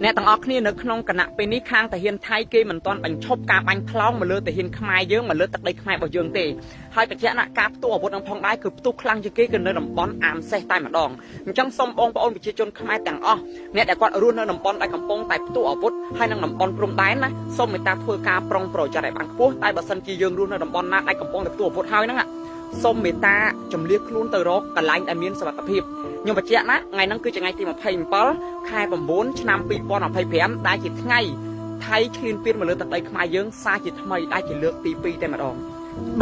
អ្នកទាំងអស់គ្នានៅក្នុងគណៈពេលនេះខាងតាហ៊ានថៃគេមិនទាន់បញ្ឈប់ការបាញ់ផ្លោងមកលើតាហ៊ានខ្មែរយើងមកលើទឹកដីខ្មែររបស់យើងទេហើយបច្ចៈការផ្ទុះអាវុធនឹងផងដែរគឺផ្ទុះខ្លាំងជាងគេគឺនៅតំបន់អាមសេះតែម្ដងអញ្ចឹងសូមបងប្អូនប្រជាជនខ្មែរទាំងអស់អ្នកដែលគាត់រស់នៅតំបន់ដែលកំពុងតែផ្ទុះអាវុធហើយនឹងតំបន់ព្រំដែនណាសូមមេត្តាធ្វើការប្រុងប្រយ័ត្នឲ្យបានខ្ពស់តែបើសិនជាយើងរស់នៅតំបន់ណាដែលកំពុងតែផ្ទុះអាវុធហើយហ្នឹងសូមមេត្តាជំនះខ្លួនទៅរកកន្លែងដែលមានសុវត្ថិភាពខ្ញុំបញ្ជាក់ណាថ្ងៃហ្នឹងគឺជាថ្ងៃទី27 ខែ 9 ឆ្នាំ 2025 ដែលជាថ្ងៃថៃឈ្លានពានមកលើទឹកដីខ្មែរយើងសារជាថ្មីដែលជាលើកទី2តែម្ដង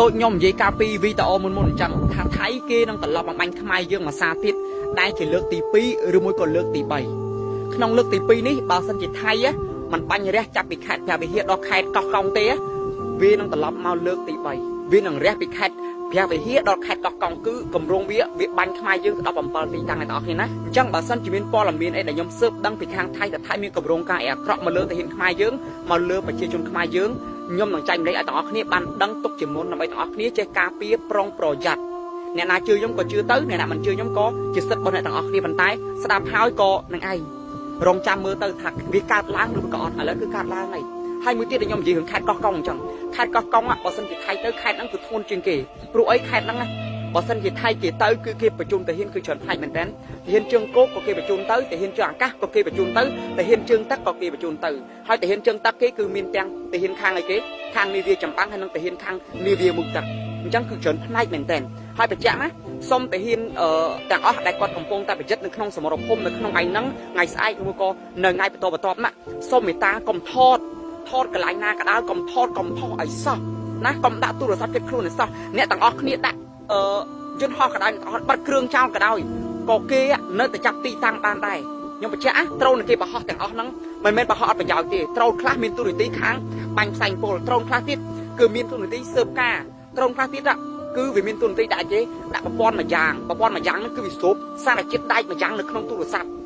ដូចខ្ញុំនិយាយកាលពីវីដេអូមុនអញ្ចឹងថាថៃគេនឹងត្រឡប់មកបាញ់ខ្មែរយើងមួយសារទៀតដែលជាលើកទី2ឬមួយក៏លើកទី3ក្នុងលើកទី2នេះបើសិនជាថៃมันបាញ់រះចាប់ពីខេត្តព្រះវិហារដល់ខេត្តកោះកុងទេវានឹងត្រឡប់មកលើកទី3វានឹងរះពីខេត្តព្រះវិហារដល់ខេត្តកោះកុងគឺកម្រងវាបាញ់ខ្មែរយើងទៅ17ទីតាំងអ្នកនរគ្នាណាអញ្ចឹងបើសិនជាមានព័ត៌មានអីដែលខ្ញុំស៊ើបដឹងពីខាងថៃថាថៃមានកម្រងការអាក្រក់មកលើទាហានខ្មែរយើងមកលើប្រជាជនខ្មែរយើងខ្ញុំនឹងចែកម្លែកឲ្យទាំងអស់គ្នាបានដឹងទុកជាមុនដើម្បីទាំងអស់គ្នាចេះការពារប្រុងប្រយ័ត្នអ្នកណាជឿខ្ញុំក៏ជឿទៅអ្នកណាមិនជឿខ្ញុំក៏ជាសិទ្ធិរបស់អ្នកទាំងអស់គ្នាប៉ុន្តែស្ដាប់ហើយក៏នឹងឯងរងចាំមើលទៅថាវាកើតឡើងឬក៏អត់ឥឡូវគឺកើតឡើងហើយមួយទៀតខ្ញុំនិយាយរឿងខេត្តកោះកុងអញ្ចឹងខេត្តកោះកុងបើសិនជាថៃទៅខេត្តហ្នឹងគឺធ្ងន់ជាងគេព្រោះអីខេត្តហ្នឹងបើសិនជាថៃគេទៅគឺគេបញ្ជូនទាហានគឺច្រើនផ្នែកមែនតើទាហានជើងគោកក៏គេបញ្ជូនទៅទាហានជើងអាកាសក៏គេបញ្ជូនទៅទាហានជើងទឹកក៏គេបញ្ជូនទៅហើយទាហានជើងទឹកគេគឺមានទាំងទាហានខាងអីគេខាងនាវាចម្បាំងហើយនិងទាហានខាងនាវាមុខទឹកអញ្ចឹងគឺច្រើនផ្នែកមែនតើហើយបញ្ជាក់ណាសូមទាហានទាំងអស់ដែលគាត់កំពុងតែប្រយុទ្ធនៅក្នុងសមរភូមិនៅក្នុងថ្ងៃហ្នឹងថ្ងៃស្អែកឬក៏នៅថ្ងៃបន្ទាប់ណាសូមមេត្តាកុំថតកន្លែងណាក៏ដោយកុំថតកុំផុសឲ្យសោះណាកុំដាក់ទូរស័ព្ទជិតខ្លួនឲ្យសោះអ្នកទាំងអស់គ្នាដាក់យន្តហោះក៏ដោយបាត់គ្រឿងចោលក៏ដោយក៏គេនៅតែចាប់ទីតាំងបានដែរខ្ញុំបញ្ជាក់ត្រូនគេបរហោះទាំងអស់ហ្នឹងមិនមែនបរហោះអត់ប្រយោជន៍ទេត្រូនខ្លះមានទូរនីតិខាងបាញ់ផ្សែងពុលត្រូនខ្លះទៀតគឺមានទូរនីតិស៊ើបការត្រូនខ្លះទៀតគឺវាមានទូរនីតិដាក់គេដាក់ប្រព័ន្ធមួយយ៉ាងហ្នឹងគឺវាស្រូបសារជាតិដែកមួយយ៉ាងនៅក្នុងទូរស័ព្ទ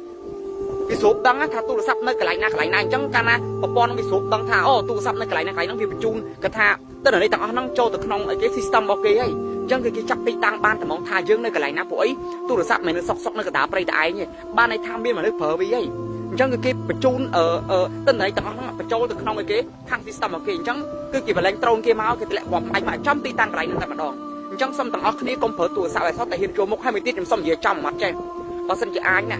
វាស្រូបដឹងថាទូរស័ព្ទនៅកន្លែងណាអញ្ចឹងកាលណាប្រព័ន្ធនឹងវាស្រូបដឹងថាអូទូរស័ព្ទនៅកន្លែងណាហ្នឹងវាបញ្ជូនគាត់ថាទិន្នន័យទាំងអស់ហ្នឹងចូលទៅក្នុងគេ system របស់គេហើយអញ្ចឹងគឺគេចាប់ទីតាំងបានតែហ្មងថាយើងនៅកន្លែងណាពួកអីទូរស័ព្ទមិននៅសុកនៅកណ្ដាលព្រៃតែឯងទេបានន័យថាមានមនុស្សប្រើវាហើយអញ្ចឹងគឺគេបញ្ជូនទិន្នន័យទាំងអស់ហ្នឹងបញ្ចូលទៅក្នុងគេខាង system របស់គេអញ្ចឹងគឺគេបលែងត្រូនគេមកគេទម្លាក់បំផ្លាញមកចំទីតាំងកន្លែងហ្នឹងតែម្ដងអញ្ចឹងសូមទាំងអស់គ្នាកុំប្រើទូរស័ព្ទឲ្យសោះតែហ៊ានចូលមុខហើយមួយទៀតខ្ញុំសូមនិយាយចំអត់ចេះបើសិនជាអាចណា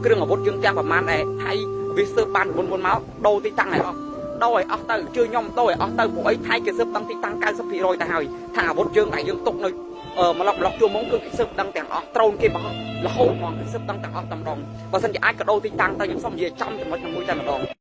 គ្រឿងអាវុធយើងទាំងប្រមាណដែលថៃវាស៊ើបបានមុនមកដូរទីតាំងឲ្យអស់ដូរឲ្យអស់ទៅជឿខ្ញុំដូរឲ្យអស់ទៅពួកអីថៃគេស៊ើបដឹងទីតាំង 90% ទៅហើយថាអាវុធយើងដែលយើងទុកនៅម្លប់ជួរមុំគឺគេស៊ើបដឹងទាំងអស់ត្រូនគេបោះរហូតហ្មងគេស៊ើបដឹងទាំងអស់តែម្ដងបើសិនជាអាចក៏ដូរទីតាំងទៅខ្ញុំសូមនិយាយចំចំណុចមួយតែម្ដង